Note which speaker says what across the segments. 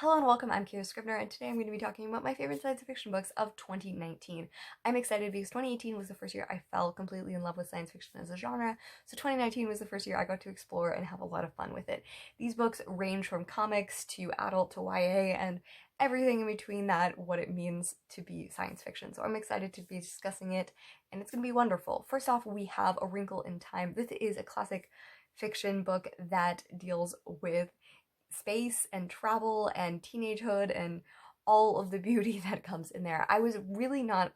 Speaker 1: Hello and welcome, I'm Kira Scribner, and today I'm going to be talking about my favorite science fiction books of 2019. I'm excited because 2018 was the first year I fell completely in love with science fiction as a genre, so 2019 was the first year I got to explore and have a lot of fun with it. These books range from comics to adult to YA and everything in between that, what it means to be science fiction. So I'm excited to be discussing it, and it's going to be wonderful. First off, we have A Wrinkle in Time. This is a classic fiction book that deals with space and travel and teenagehood and all of the beauty that comes in there. I was really not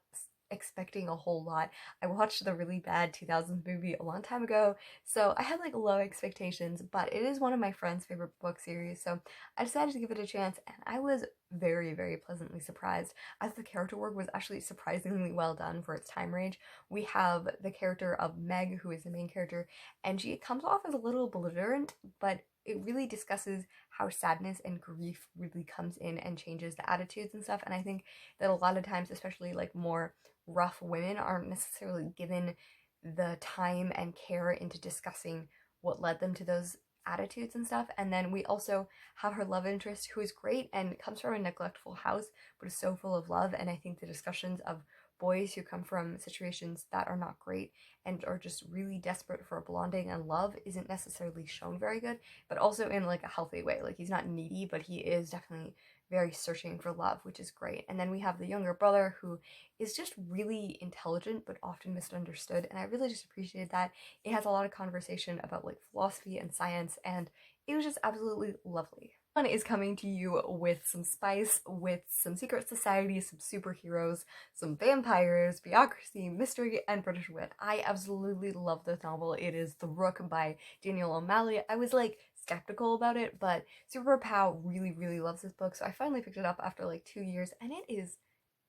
Speaker 1: expecting a whole lot. I watched the really bad 2000s movie a long time ago, so I had like low expectations, but it is one of my friend's favorite book series, so I decided to give it a chance, and I was very, very pleasantly surprised as the character work was actually surprisingly well done for its time range. We have the character of Meg, who is the main character, and she comes off as a little belligerent, but it really discusses how sadness and grief really comes in and changes the attitudes and stuff. And I think that a lot of times, especially like more rough women, aren't necessarily given the time and care into discussing what led them to those attitudes and stuff. And then we also have her love interest, who is great and comes from a neglectful house but is so full of love. And I think the discussions of boys who come from situations that are not great and are just really desperate for bonding and love isn't necessarily shown very good, but also in like a healthy way. Like, he's not needy, but he is definitely very searching for love, which is great. And then we have the younger brother, who is just really intelligent but often misunderstood, and I really just appreciated that. It has a lot of conversation about like philosophy and science, and it was just absolutely lovely. One is coming to you with some spice, with some secret societies, some superheroes, some vampires, bureaucracy, mystery, and British wit. I absolutely love this novel. It is The Rook by Daniel O'Malley. I was like skeptical about it, but Super Pow really, really loves this book, so I finally picked it up after like 2 years, and it is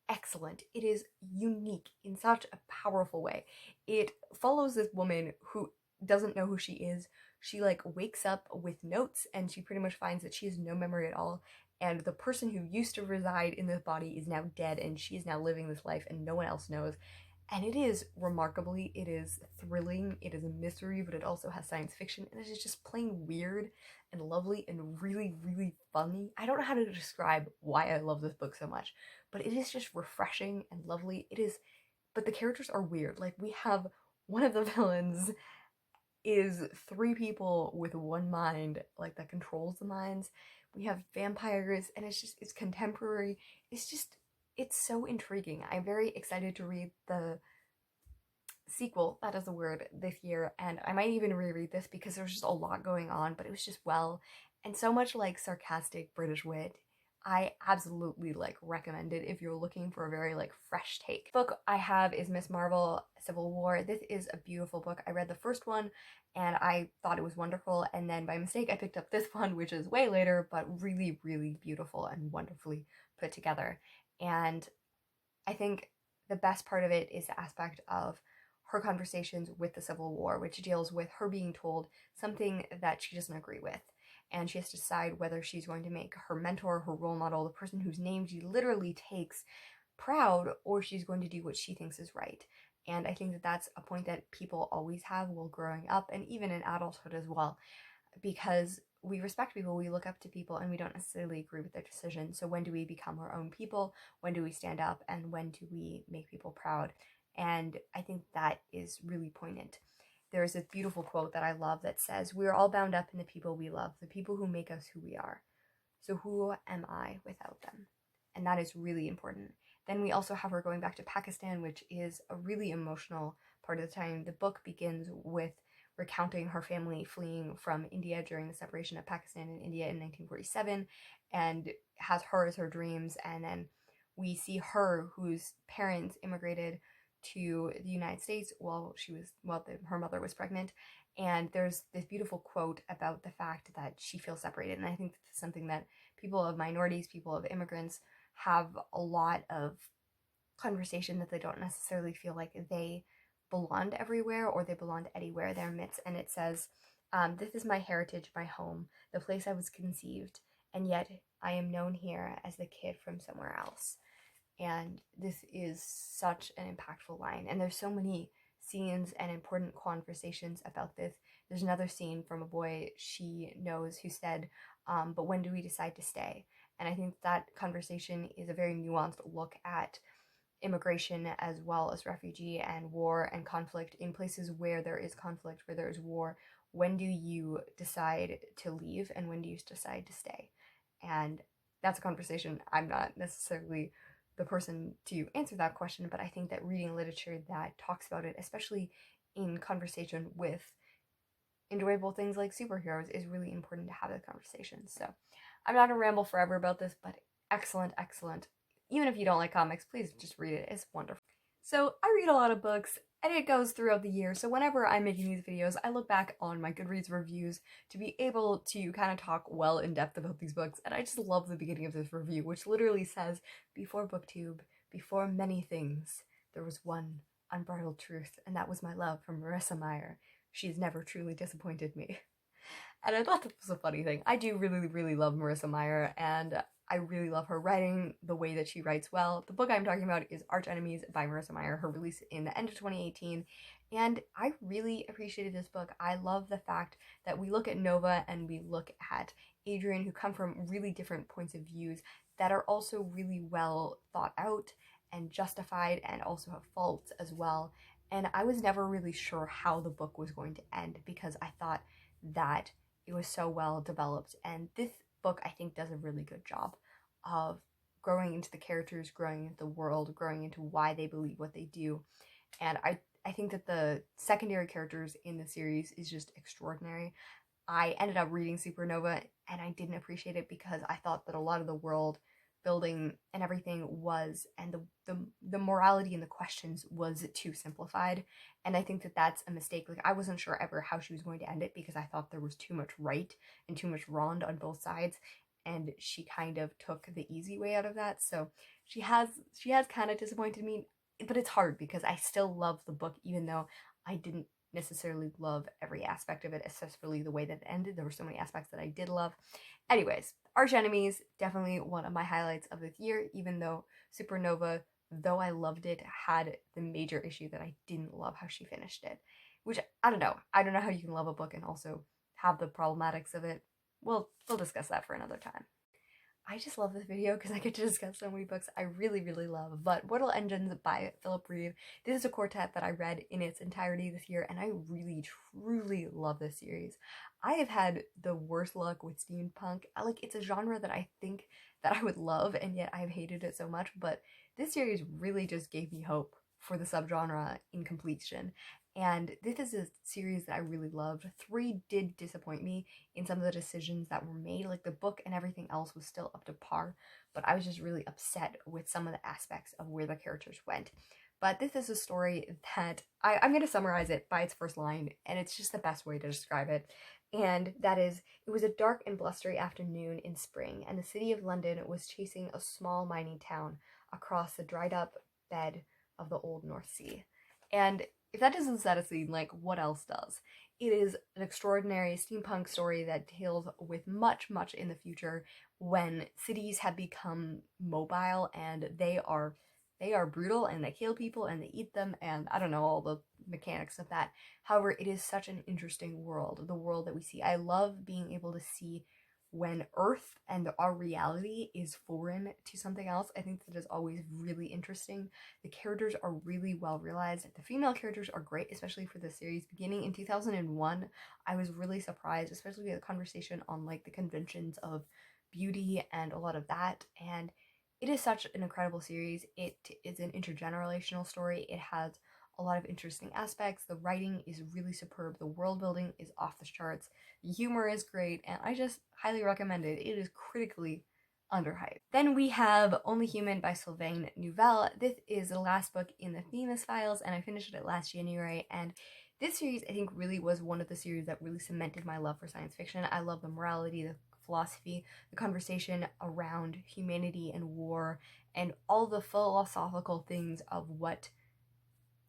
Speaker 1: excellent. It is unique in such a powerful way. It follows this woman who doesn't know who she is. She like wakes up with notes, and she pretty much finds that she has no memory at all, and the person who used to reside in this body is now dead, and she is now living this life and no one else knows. And it is remarkably, it is thrilling, it is a mystery, but it also has science fiction, and it is just plain weird and lovely and really, really funny. I don't know how to describe why I love this book so much, but it is just refreshing and lovely. It is, but the characters are weird. Like, we have one of the villains is three people with one mind, like, that controls the minds. We have vampires, and it's contemporary. It's so intriguing. I'm very excited to read the sequel, that is a word, this year, and I might even reread this because there's just a lot going on, but it was just well, and so much like sarcastic British wit. I absolutely like recommend it if you're looking for a very like fresh take. Book I have is Miss Marvel Civil War. This is a beautiful book. I read the first one and I thought it was wonderful, and then by mistake I picked up this one, which is way later, but really, really beautiful and wonderfully put together. And I think the best part of it is the aspect of her conversations with the Civil War, which deals with her being told something that she doesn't agree with. And she has to decide whether she's going to make her mentor, her role model, the person whose name she literally takes, proud, or she's going to do what she thinks is right. And I think that that's a point that people always have while growing up, and even in adulthood as well, because we respect people, we look up to people, and we don't necessarily agree with their decisions. So when do we become our own people? When do we stand up? And when do we make people proud? And I think that is really poignant. There is a beautiful quote that I love that says, "We are all bound up in the people we love, the people who make us who we are. So who am I without them?" And that is really important. Then we also have her going back to Pakistan, which is a really emotional part of the time. The book begins with recounting her family fleeing from India during the separation of Pakistan and India in 1947, and has her as her dreams. And then we see her, whose parents immigrated to the United States her mother was pregnant. And there's this beautiful quote about the fact that she feels separated. And I think that's something that people of minorities, people of immigrants, have a lot of conversation, that they don't necessarily feel like they belonged everywhere or they belonged anywhere their midst. And it says, "This is my heritage, my home, the place I was conceived, and yet I am known here as the kid from somewhere else." And this is such an impactful line. And there's so many scenes and important conversations about this. There's another scene from a boy she knows who said, "But when do we decide to stay?" And I think that conversation is a very nuanced look at immigration as well as refugee and war and conflict in places where there is conflict, where there is war. When do you decide to leave and when do you decide to stay? And that's a conversation. I'm not necessarily the person to answer that question, but I think that reading literature that talks about it, especially in conversation with enjoyable things like superheroes, is really important to have the conversation. So I'm not gonna ramble forever about this, but excellent, excellent. Even if you don't like comics, please just read it. It's wonderful. So I read a lot of books and it goes throughout the year. So whenever I'm making these videos, I look back on my Goodreads reviews to be able to kind of talk well in depth about these books. And I just love the beginning of this review, which literally says, "Before BookTube, before many things, there was one unbridled truth, and that was my love for Marissa Meyer. She's never truly disappointed me." And I thought that was a funny thing. I do really, really love Marissa Meyer, and I really love her writing, the way that she writes well. The book I'm talking about is Arch Enemies by Marissa Meyer, her release in the end of 2018, and I really appreciated this book. I love the fact that we look at Nova and we look at Adrian, who come from really different points of views that are also really well thought out and justified and also have faults as well. And I was never really sure how the book was going to end because I thought that it was so well developed, and this book I think does a really good job of growing into the characters, growing into the world, growing into why they believe what they do. And I think that the secondary characters in the series is just extraordinary. I ended up reading Supernova and I didn't appreciate it because I thought that a lot of the world building and everything was, and the morality and the questions was too simplified. And I think that that's a mistake. Like, I wasn't sure ever how she was going to end it because I thought there was too much right and too much wrong on both sides, and she kind of took the easy way out of that. So she has kind of disappointed me, but it's hard because I still love the book even though I didn't necessarily love every aspect of it, especially the way that it ended. There were so many aspects that I did love. Anyways, Arch Enemies, definitely one of my highlights of this year, even though Supernova, though I loved it, had the major issue that I didn't love how she finished it. Which, I don't know. I don't know how you can love a book and also have the problematics of it. We'll discuss that for another time. I just love this video because I get to discuss so many books I really, really love. But Mortal Engines by Phillip Reeve. This is a quartet that I read in its entirety this year, and I really, truly love this series. I have had the worst luck with steampunk. Like, it's a genre that I think that I would love, and yet I've hated it so much. But this series really just gave me hope for the subgenre in completion. And this is a series that I really loved. 3 did disappoint me in some of the decisions that were made. Like, the book and everything else was still up to par, but I was just really upset with some of the aspects of where the characters went. But this is a story that I'm going to summarize it by its first line, and it's just the best way to describe it. And that is, it was a dark and blustery afternoon in spring, and the city of London was chasing a small mining town across the dried up bed of the old North Sea. And if that doesn't set a scene, like, what else does? It is an extraordinary steampunk story that deals with much, much in the future when cities have become mobile and they are brutal and they kill people and they eat them, and I don't know all the mechanics of that. However, it is such an interesting world, the world that we see. I love being able to see when Earth and our reality is foreign to something else. I think that is always really interesting. The characters are really well realized. The female characters are great, especially for the series. Beginning in 2001, I was really surprised, especially with the conversation on like the conventions of beauty and a lot of that. And it is such an incredible series. It is an intergenerational story. It has a lot of interesting aspects. The writing is really superb. The world building is off the charts. The humor is great, and I just highly recommend it. It is critically underhyped. Then we have Only Human by Sylvain Neuvel. This is the last book in the Themis Files, and I finished it last January, and this series I think really was one of the series that really cemented my love for science fiction. I love the morality, the philosophy, the conversation around humanity and war, and all the philosophical things of what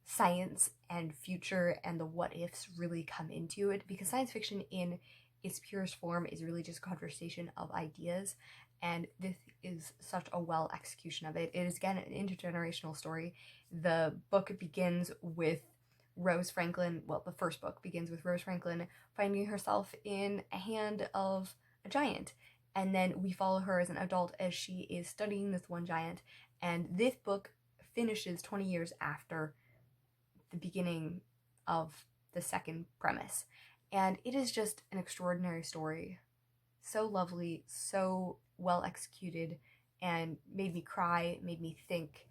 Speaker 1: science and future and the what ifs really come into it, because science fiction in its purest form is really just a conversation of ideas, and this is such a well execution of it. It is again an intergenerational story. The book begins with Rose Franklin, well, the first book begins with Rose Franklin finding herself in a hand of a giant, and then we follow her as an adult as she is studying this one giant, and this book finishes 20 years after the beginning of the second premise. And it is just an extraordinary story. So lovely, so well executed, and made me cry, made me think,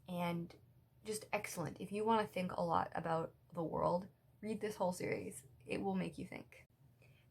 Speaker 1: and just excellent. If you want to think a lot about the world, read this whole series. It will make you think.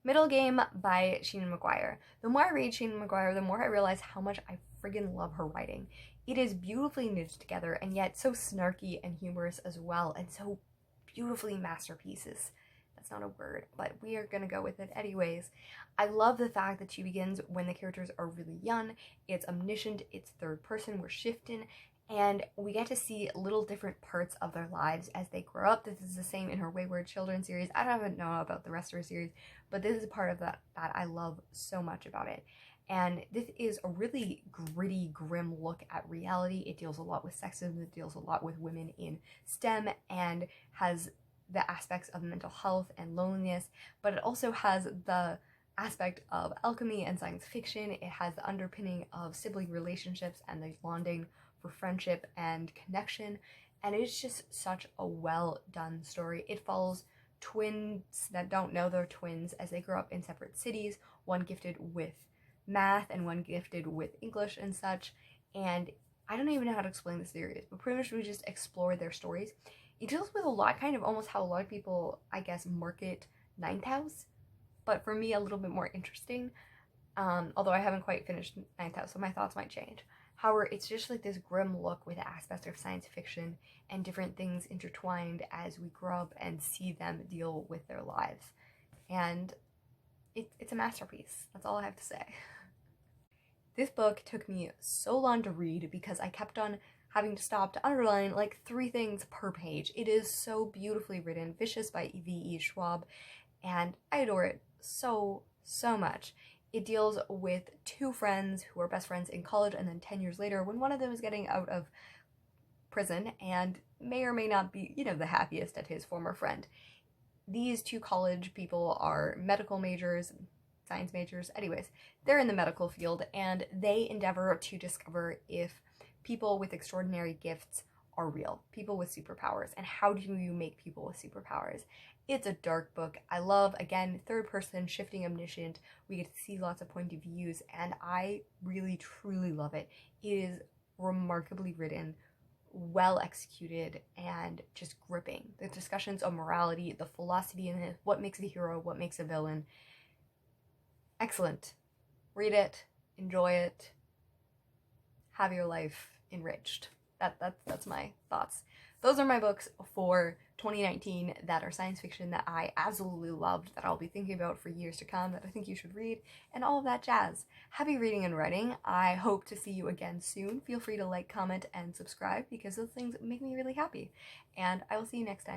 Speaker 1: Middle Game by Seanan McGuire. The more I read Seanan McGuire, the more I realize how much I friggin' love her writing. It is beautifully knit together and yet so snarky and humorous as well, and so beautifully masterpieces. That's not a word, but we are gonna go with it anyways. I love the fact that she begins when the characters are really young. It's omniscient, it's third person, we're shifting, and we get to see little different parts of their lives as they grow up. This is the same in her Wayward Children series. I don't even know about the rest of her series, but this is a part of that I love so much about it. And this is a really gritty, grim look at reality. It deals a lot with sexism, it deals a lot with women in STEM, and has the aspects of mental health and loneliness, but it also has the aspect of alchemy and science fiction. It has the underpinning of sibling relationships and the bonding for friendship and connection, and it's just such a well done story. It follows twins that don't know they're twins as they grow up in separate cities, one gifted with math and one gifted with English and such, and I don't even know how to explain the series, but pretty much we just explore their stories. It deals with a lot, kind of almost how a lot of people, I guess, market Ninth House, but for me a little bit more interesting, although I haven't quite finished Ninth House, so my thoughts might change. However, it's just like this grim look with aspects of science fiction and different things intertwined as we grow up and see them deal with their lives. And it's a masterpiece. That's all I have to say. This book took me so long to read because I kept on having to stop to underline like 3 things per page. It is so beautifully written. Vicious by V.E. Schwab, and I adore it so much. It deals with 2 friends who are best friends in college, and then 10 years later when one of them is getting out of prison and may or may not be, the happiest at his former friend. These 2 college people are medical majors, science majors, anyways. They're in the medical field, and they endeavor to discover if people with extraordinary gifts are real, people with superpowers, and how do you make people with superpowers. It's a dark book. I love, again, third person, shifting, omniscient. We get to see lots of point of views, and I really, truly love it. It is remarkably written, well executed, and just gripping. The discussions of morality, the philosophy in it, what makes a hero, what makes a villain. Excellent. Read it, enjoy it, have your life enriched. That's my thoughts. Those are my books for 2019 that are science fiction that I absolutely loved, that I'll be thinking about for years to come, that I think you should read, and all of that jazz. Happy reading and writing. I hope to see you again soon. Feel free to like, comment, and subscribe because those things make me really happy. And I will see you next time.